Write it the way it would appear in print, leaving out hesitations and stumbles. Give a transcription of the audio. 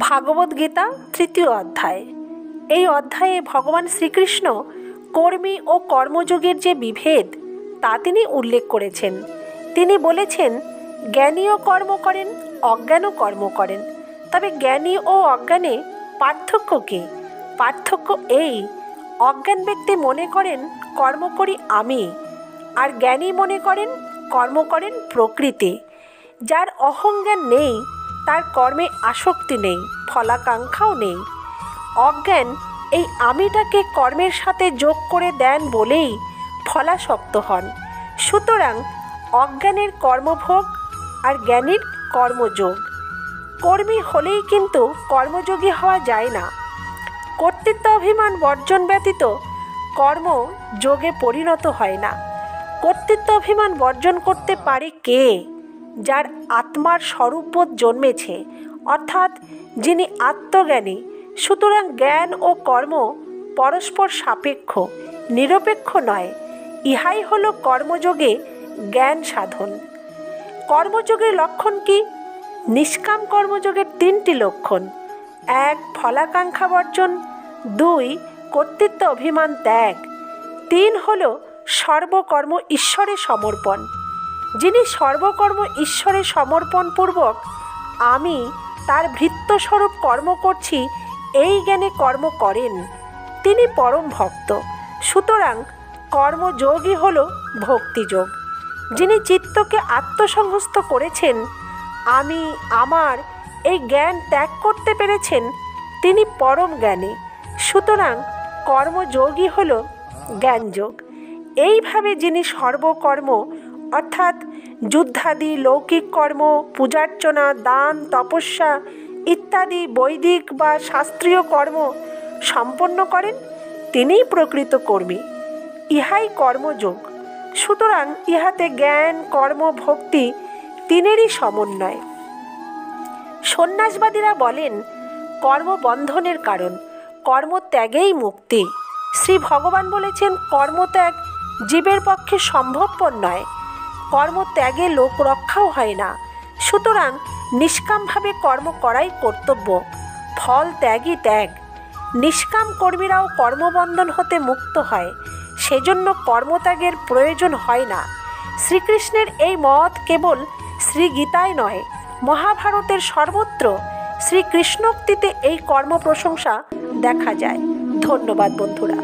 ভাগবত গীতা তৃতীয় অধ্যায়। এই অধ্যায়ে ভগবান শ্রীকৃষ্ণ কর্মী ও কর্মযোগের যে বিভেদ তা তিনি উল্লেখ করেছেন। তিনি বলেছেন, জ্ঞানীও কর্ম করেন, অজ্ঞানও কর্ম করেন। তবে জ্ঞানী ও অজ্ঞানে পার্থক্য কী? পার্থক্য এই, অজ্ঞান ব্যক্তি মনে করেন কর্ম করি আমি, আর জ্ঞানী মনে করেন কর্ম করেন প্রকৃতি। যার অহংজ্ঞান নেই তার কর্মে আসক্তি নেই, ফলাকাঙ্ক্ষাও নেই। অজ্ঞান এই আমিটাকে কর্মের সাথে যোগ করে দেন বলেই ফলাসক্ত হন। সুতরাং অজ্ঞানের কর্মভোগ আর জ্ঞানীর কর্মযোগ। কর্মী হলেই কিন্তু কর্মযোগী হওয়া যায় না। কর্তৃত্ব অভিমান বর্জন ব্যতীত কর্ম যোগে পরিণত হয় না। কর্তৃত্ব অভিমান বর্জন করতে পারে কে? যার আত্মার স্বরূপবোধ জন্মেছে, অর্থাৎ যিনি আত্মজ্ঞানী। সুতরাং জ্ঞান ও কর্ম পরস্পর সাপেক্ষ, নিরপেক্ষ নয়। ইহাই হলো কর্মযোগে জ্ঞান সাধন। কর্মযোগের লক্ষণ কি? নিষ্কাম কর্মযোগের 3টি লক্ষণ: 1. ফলাকাঙ্ক্ষা বর্জন, 2. কর্তৃত্ব অভিমান ত্যাগ, 3 হল সর্বকর্ম ঈশ্বরে সমর্পণ। যিনি সর্বকর্ম ঈশ্বরে সমর্পণপূর্বক আমি তার ভৃত্যস্বরূপ কর্ম করছি এই জ্ঞানে কর্ম করেন, তিনি পরম ভক্ত। সুতরাং কর্মযোগই হল ভক্তিযোগ। যিনি চিত্তকে আত্মসংস্থ করেছেন, আমি আমার এই জ্ঞান ত্যাগ করতে পেরেছেন, তিনি পরম জ্ঞানী। সুতরাং কর্মযোগই হল জ্ঞানযোগ। এইভাবে যিনি সর্বকর্ম অর্থাৎ যুদ্ধাদি লৌকিক কর্ম, পূজার্চনা, দান, তপস্যা ইত্যাদি বৈদিক বা শাস্ত্রীয় কর্ম সম্পন্ন করেন, তিনিই প্রকৃত কর্মী। ইহাই কর্মযোগ। সুতরাং ইহাতে জ্ঞান, কর্ম, ভক্তি তিনেরই সমন্বয়। সন্ন্যাসবাদীরা বলেন কর্মবন্ধনের কারণ, কর্মত্যাগেই মুক্তি। শ্রী ভগবান বলেছেন কর্মত্যাগ জীবের পক্ষে সম্ভবপর নয়, কর্মত্যাগে লোক রক্ষাও হয় না। সুতরাং নিষ্কামভাবে কর্ম করাই কর্তব্য, ফল ত্যাগই ত্যাগ। নিষ্কাম কর্মীরাও কর্মবন্ধন হতে মুক্ত হয়, সেজন্য কর্মত্যাগের প্রয়োজন হয় না। শ্রীকৃষ্ণের এই মত কেবল শ্রীগীতায় নয়, মহাভারতের সর্বত্র শ্রীকৃষ্ণোক্তিতে এই কর্ম প্রশংসা দেখা যায়। ধন্যবাদ বন্ধুরা।